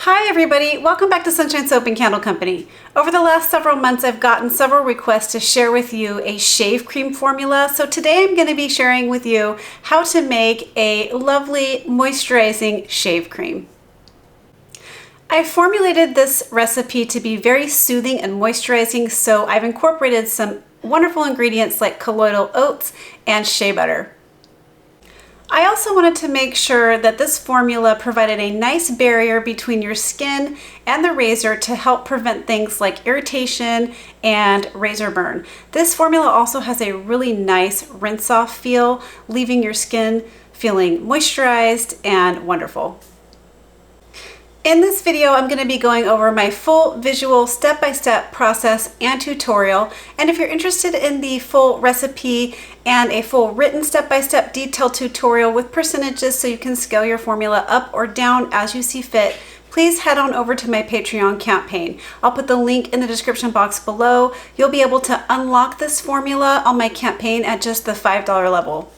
Hi everybody, welcome back to Sunshine Soap and Candle Company. Over the last several months I've gotten several requests to share with you a shave cream formula, so today I'm going to be sharing with you how to make a lovely moisturizing shave cream. I formulated this recipe to be very soothing and moisturizing, so I've incorporated some wonderful ingredients like colloidal oats and shea butter. I also wanted to make sure that this formula provided a nice barrier between your skin and the razor to help prevent things like irritation and razor burn. This formula also has a really nice rinse off feel, leaving your skin feeling moisturized and wonderful. In this video, I'm going to be going over my full visual step-by-step process and tutorial. And if you're interested in the full recipe and a full written step-by-step detailed tutorial with percentages so you can scale your formula up or down as you see fit, please head on over to my Patreon campaign. I'll put the link in the description box below. You'll be able to unlock this formula on my campaign at just the $5 level.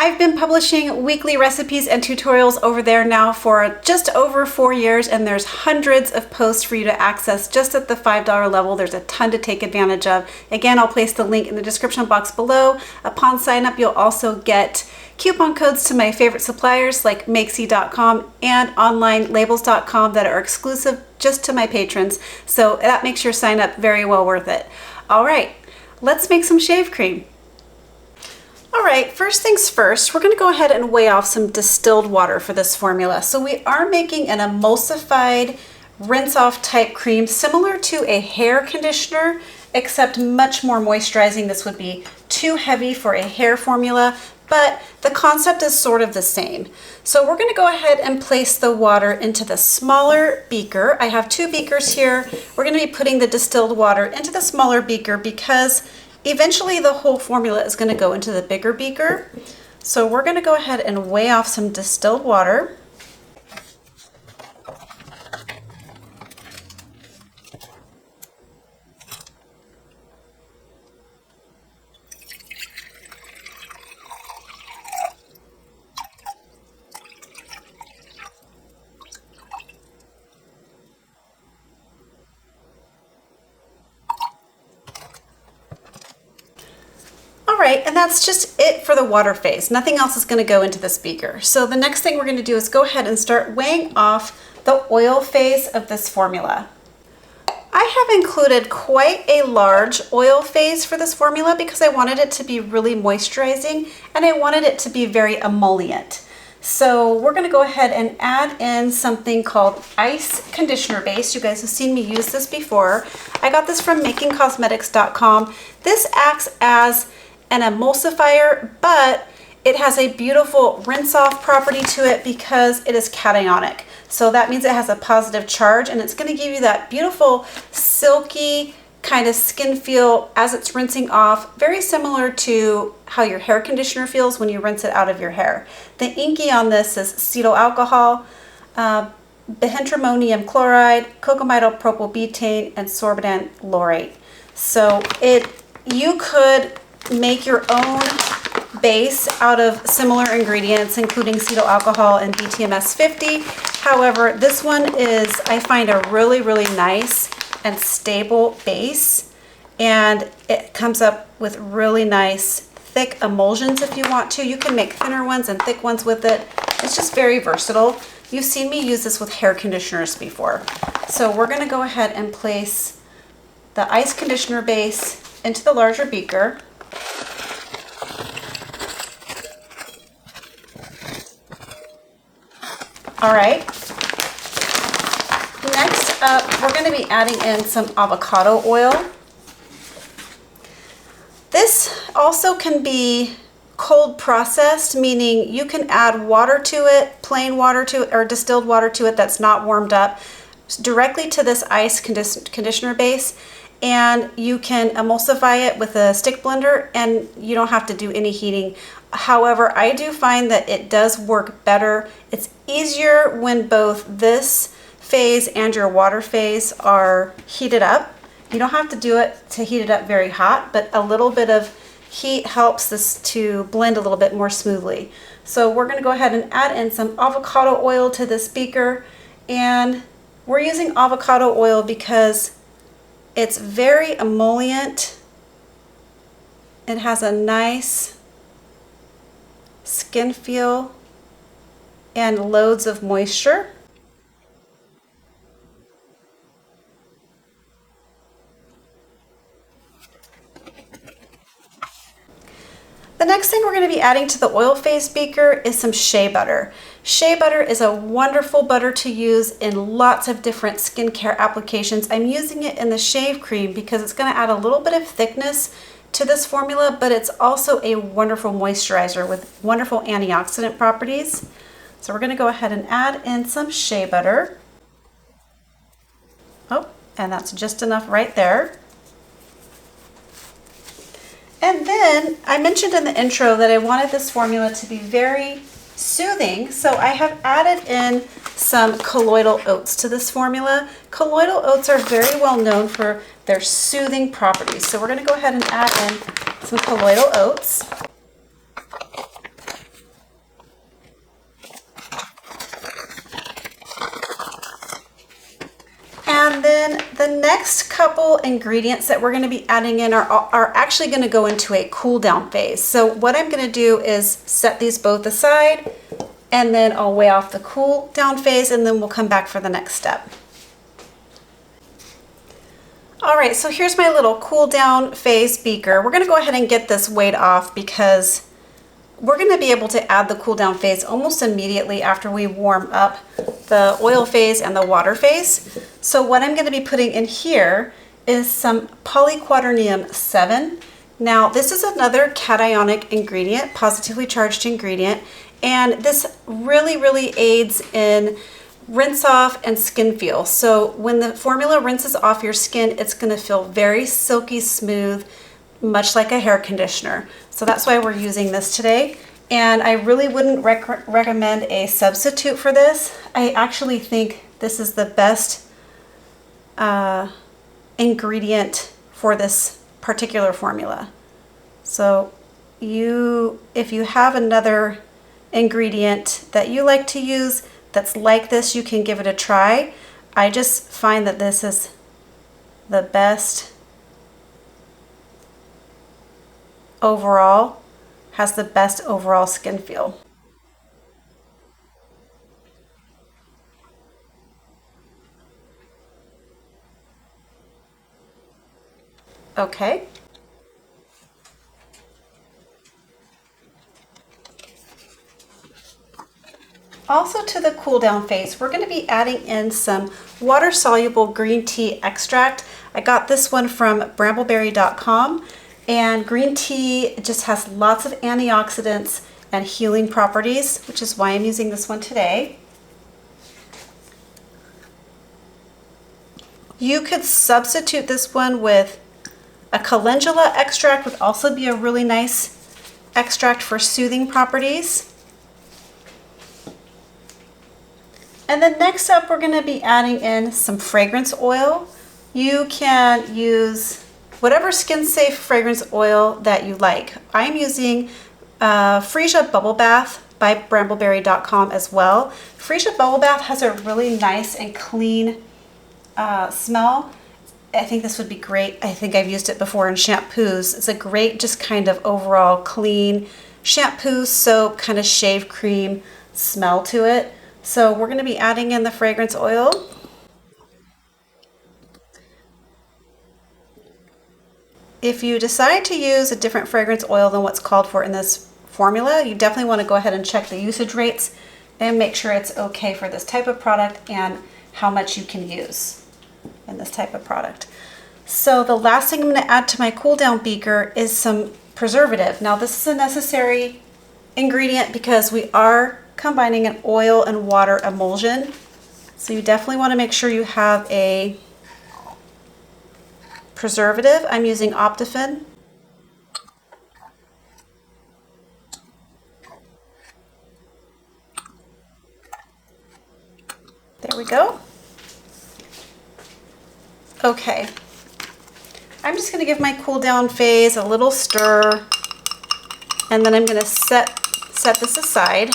I've been publishing weekly recipes and tutorials over there now for just over 4 years, and there's hundreds of posts for you to access just at the $5 level. There's a ton to take advantage of. Again, I'll place the link in the description box below. Upon sign up, you'll also get coupon codes to my favorite suppliers like makesy.com and onlinelabels.com that are exclusive just to my patrons. So that makes your sign up very well worth it. All right, let's make some shave cream. All right, first things first, we're going to go ahead and weigh off some distilled water for this formula. So we are making an emulsified rinse-off type cream similar to a hair conditioner, except much more moisturizing. This would be too heavy for a hair formula, but the concept is sort of the same. So we're going to go ahead and place the water into the smaller beaker. I have 2 beakers here. We're going to be putting the distilled water into the smaller beaker because eventually the whole formula is going to go into the bigger beaker. So we're going to go ahead and weigh off some distilled water. Alright, and that's just it for the water phase. Nothing else is going to go into this beaker. So the next thing we're going to do is go ahead and start weighing off the oil phase of this formula. I have included quite a large oil phase for this formula because I wanted it to be really moisturizing and I wanted it to be very emollient. So we're going to go ahead and add in something called ice conditioner base. You guys have seen me use this before. I got this from makingcosmetics.com. This acts as an emulsifier, but it has a beautiful rinse off property to it because it is cationic. So that means it has a positive charge and it's going to give you that beautiful silky kind of skin feel as it's rinsing off, very similar to how your hair conditioner feels when you rinse it out of your hair. The inky on this is cetyl alcohol, bihydramonium chloride, cocamidal propylbutane, and sorbitan laurate. So you could make your own base out of similar ingredients, including cetyl alcohol and BTMS 50. However, this one is, I find, a really, really nice and stable base, and it comes up with really nice thick emulsions if you want to. You can make thinner ones and thick ones with it. It's just very versatile. You've seen me use this with hair conditioners before. So we're going to go ahead and place the ice conditioner base into the larger beaker. All right, next up, we're going to be adding in some avocado oil. This also can be cold processed, meaning you can add water to it, plain water to it, or distilled water to it that's not warmed up, directly to this ice conditioner base, and you can emulsify it with a stick blender and you don't have to do any heating. However, I do find that it does work better. It's easier when both this phase and your water phase are heated up. You don't have to do it to heat it up very hot, but a little bit of heat helps this to blend a little bit more smoothly. So we're going to go ahead and add in some avocado oil to this beaker, and we're using avocado oil because it's very emollient. It has a nice skin feel and loads of moisture. The next thing we're going to be adding to the oil phase beaker is some shea butter. Shea butter is a wonderful butter to use in lots of different skincare applications. I'm using it in the shave cream because it's going to add a little bit of thickness to this formula, but it's also a wonderful moisturizer with wonderful antioxidant properties. So we're going to go ahead and add in some shea butter. Oh, and that's just enough right there. And then I mentioned in the intro that I wanted this formula to be very soothing, so I have added in some colloidal oats to this formula. Colloidal oats are very well known for their soothing properties, so we're going to go ahead and add in some colloidal oats. And then the next couple ingredients that we're going to be adding in are actually going to go into a cool down phase. So what I'm going to do is set these both aside, and then I'll weigh off the cool down phase, and then we'll come back for the next step. All right, so here's my little cool down phase beaker. We're going to go ahead and get this weighed off because we're going to be able to add the cool down phase almost immediately after we warm up the oil phase and the water phase. So what I'm going to be putting in here is some Polyquaternium 7. Now this is another cationic ingredient, positively charged ingredient, and this really aids in rinse off and skin feel. So when the formula rinses off your skin, it's going to feel very silky smooth, much like a hair conditioner. So that's why we're using this today. And I really wouldn't recommend a substitute for this. I actually think this is the best ingredient for this particular formula. So if you have another ingredient that you like to use that's like this, you can give it a try. I just find that this is the best overall, has the best overall skin feel. Okay. Also to the cool down phase, we're going to be adding in some water soluble green tea extract. I got this one from brambleberry.com, and green tea just has lots of antioxidants and healing properties, which is why I'm using this one today. You could substitute this one with a calendula extract, would also be a really nice extract for soothing properties. And then next up, we're going to be adding in some fragrance oil. You can use whatever skin safe fragrance oil that you like. I'm using Freesia Bubble Bath by brambleberry.com as well. Freesia Bubble Bath has a really nice and clean smell. I think this would be great. I think I've used it before in shampoos. It's a great, just kind of overall clean shampoo, soap, kind of shave cream smell to it. So we're going to be adding in the fragrance oil. If you decide to use a different fragrance oil than what's called for in this formula, you definitely want to go ahead and check the usage rates and make sure it's okay for this type of product and how much you can use in this type of product. So the last thing I'm going to add to my cool down beaker is some preservative. Now this is a necessary ingredient because we are combining an oil and water emulsion. So you definitely want to make sure you have a preservative. I'm using Optiphen. There we go. Okay. I'm just going to give my cool down phase a little stir. And then I'm going to set this aside.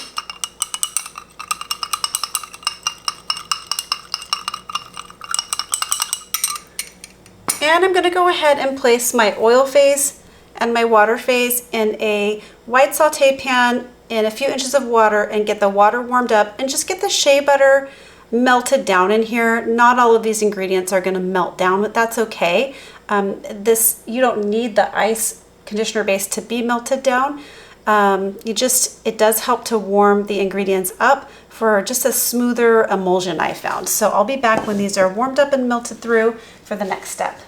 And I'm going to go ahead and place my oil phase and my water phase in a wide saute pan in a few inches of water and get the water warmed up and just get the shea butter melted down in here. Not all of these ingredients are going to melt down, but that's okay. You don't need the ice conditioner base to be melted down. It does help to warm the ingredients up for just a smoother emulsion, I found. So I'll be back when these are warmed up and melted through for the next step.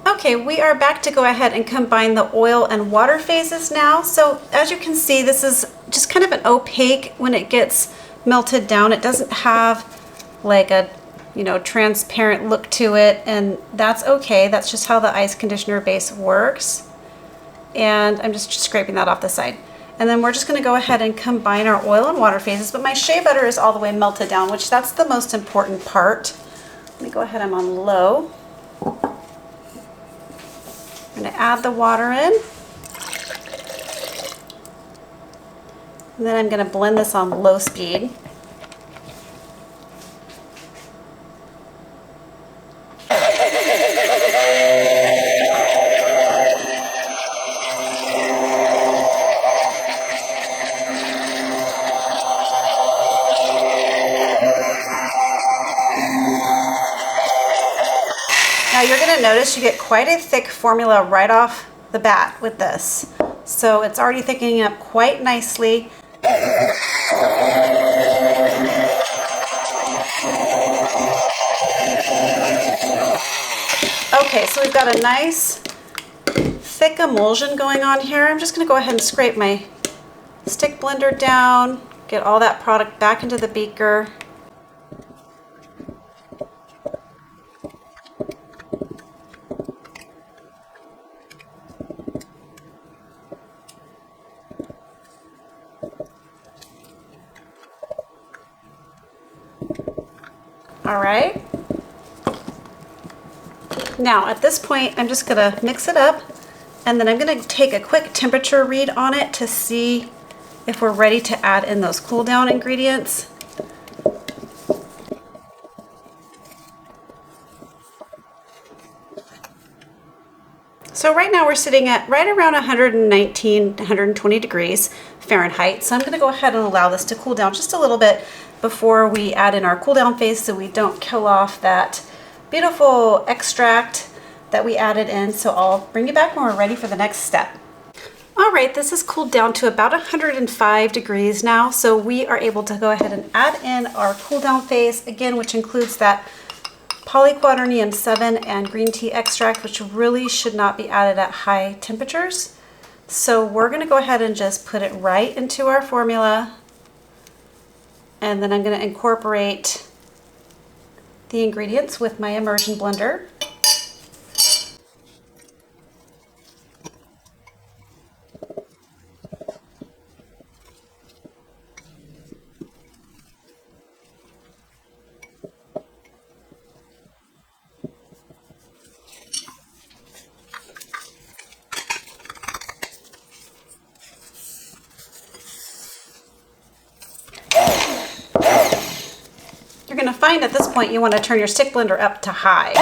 Okay, we are back to go ahead and combine the oil and water phases now. So as you can see, this is just kind of an opaque when it gets melted down. It doesn't have like a, transparent look to it, and that's okay. That's just how the ice conditioner base works. And I'm just scraping that off the side. And then we're just going to go ahead and combine our oil and water phases, but my shea butter is all the way melted down, which that's the most important part. Let me go ahead, I'm on low. I'm going to add the water in. And then I'm going to blend this on low speed. Now you're going to notice you get quite a thick formula right off the bat with this. So it's already thickening up quite nicely. Okay, so we've got a nice thick emulsion going on here. I'm just going to go ahead and scrape my stick blender down, get all that product back into the beaker. All right. Now at this point, I'm just gonna mix it up, and then I'm gonna take a quick temperature read on it to see if we're ready to add in those cool down ingredients. So right now we're sitting at right around 119, 120 degrees Fahrenheit. So I'm gonna go ahead and allow this to cool down just a little bit before we add in our cool down phase so we don't kill off that beautiful extract that we added in. So I'll bring you back when we're ready for the next step. All right, this is cooled down to about 105 degrees now. So we are able to go ahead and add in our cool down phase again, which includes that Polyquaternium 7 and green tea extract, which really should not be added at high temperatures. So we're gonna go ahead and just put it right into our formula. And then I'm going to incorporate the ingredients with my immersion blender. You're going to find at this point you want to turn your stick blender up to high.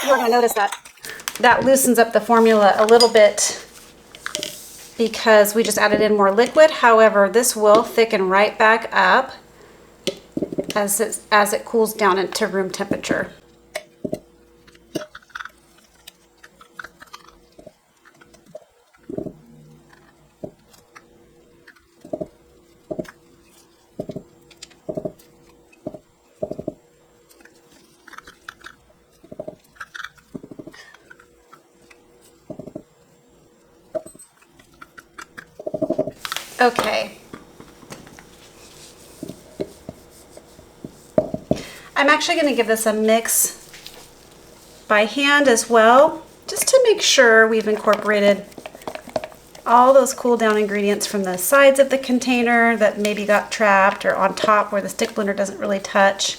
You're going to notice that loosens up the formula a little bit because we just added in more liquid. However, this will thicken right back up as it cools down into room temperature. Okay. I'm actually going to give this a mix by hand as well, just to make sure we've incorporated all those cool down ingredients from the sides of the container that maybe got trapped, or on top where the stick blender doesn't really touch.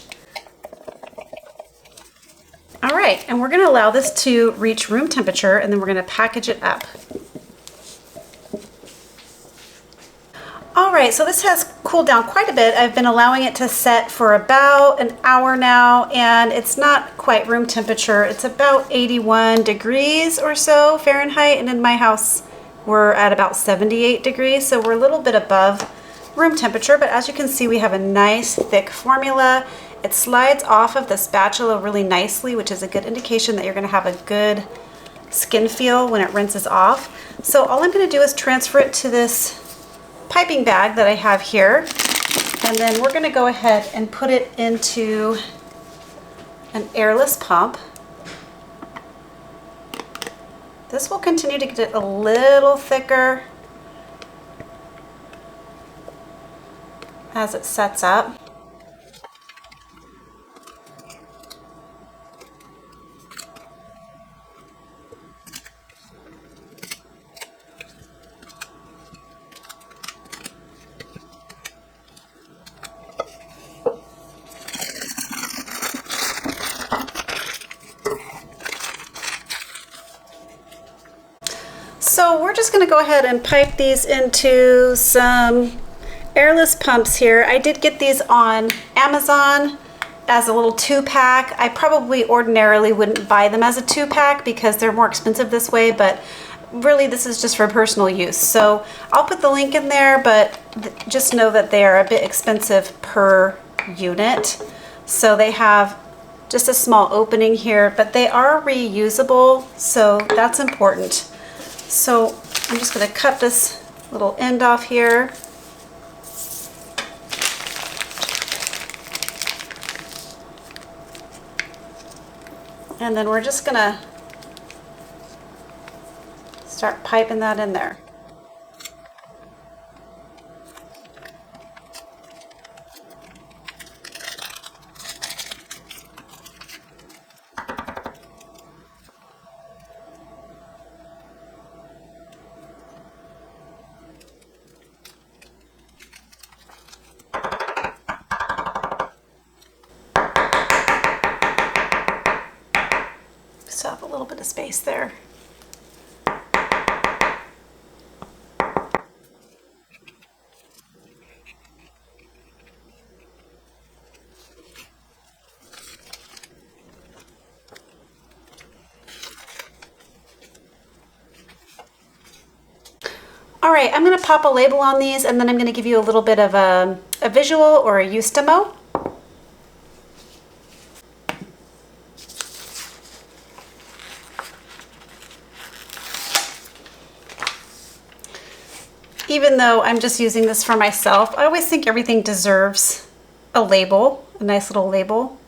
All right, and we're going to allow this to reach room temperature, and then we're going to package it up. All right, so this has cooled down quite a bit. I've been allowing it to set for about an hour now, and it's not quite room temperature. It's about 81 degrees or so Fahrenheit, and in my house we're at about 78 degrees, so we're a little bit above room temperature, but as you can see, we have a nice thick formula. It slides off of the spatula really nicely, which is a good indication that you're going to have a good skin feel when it rinses off. So all I'm going to do is transfer it to this piping bag that I have here, and then we're going to go ahead and put it into an airless pump. This will continue to get it a little thicker as it sets up. So we're just going to go ahead and pipe these into some airless pumps here. I did get these on Amazon as a little 2-pack. I probably ordinarily wouldn't buy them as a 2-pack because they're more expensive this way, but really this is just for personal use. So I'll put the link in there, but just know that they are a bit expensive per unit. So they have just a small opening here, but they are reusable, so that's important. So I'm just going to cut this little end off here. And then we're just going to start piping that in there. Still have a little bit of space there. All right, I'm going to pop a label on these, and then I'm going to give you a little bit of a visual or a use demo. Even though I'm just using this for myself, I always think everything deserves a label, a nice little label.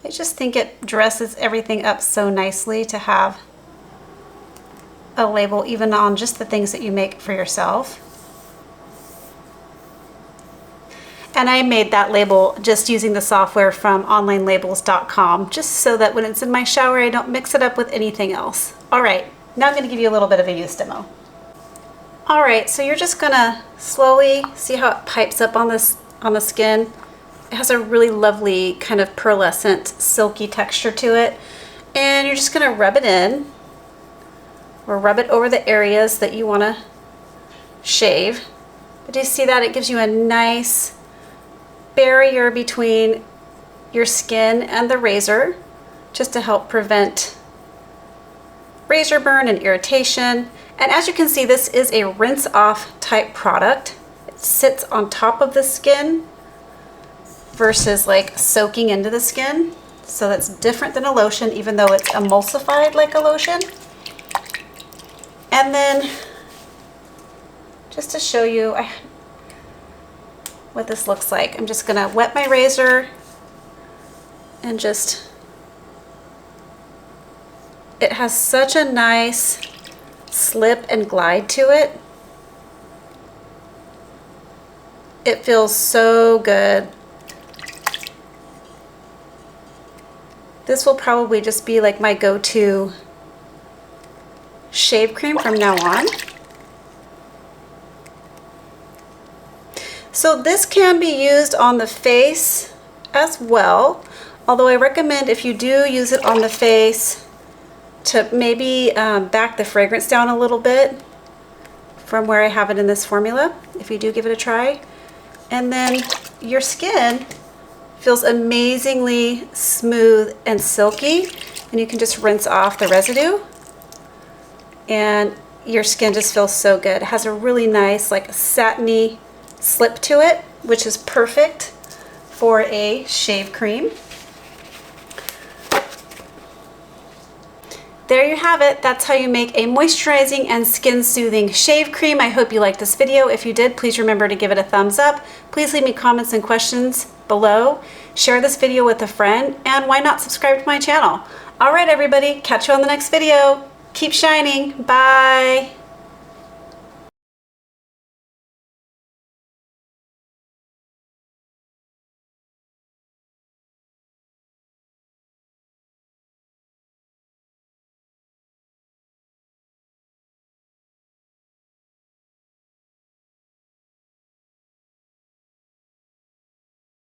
I just think it dresses everything up so nicely to have a label, even on just the things that you make for yourself. And I made that label just using the software from onlinelabels.com, just so that when it's in my shower, I don't mix it up with anything else. All right, now I'm going to give you a little bit of a use demo. All right, so you're just gonna slowly see how it pipes up on the skin. It has a really lovely kind of pearlescent, silky texture to it. And you're just gonna rub it in, or rub it over the areas that you wanna shave. But do you see that? It gives you a nice barrier between your skin and the razor, just to help prevent razor burn and irritation. And as you can see, this is a rinse off type product. It sits on top of the skin versus like soaking into the skin. So that's different than a lotion, even though it's emulsified like a lotion. And then just to show you what this looks like, I'm just gonna wet my razor and just, it has such a nice slip and glide to it. It feels so good. This will probably just be like my go-to shave cream from now on. So this can be used on the face as well, although I recommend if you do use it on the face to maybe back the fragrance down a little bit from where I have it in this formula, if you do give it a try. And then your skin feels amazingly smooth and silky, and you can just rinse off the residue and your skin just feels so good. It has a really nice like satiny slip to it, which is perfect for a shave cream. There you have it. That's how you make a moisturizing and skin soothing shave cream. I hope you liked this video. If you did, please remember to give it a thumbs up. Please leave me comments and questions below. Share this video with a friend, and why not subscribe to my channel? All right, everybody, catch you on the next video. Keep shining. Bye.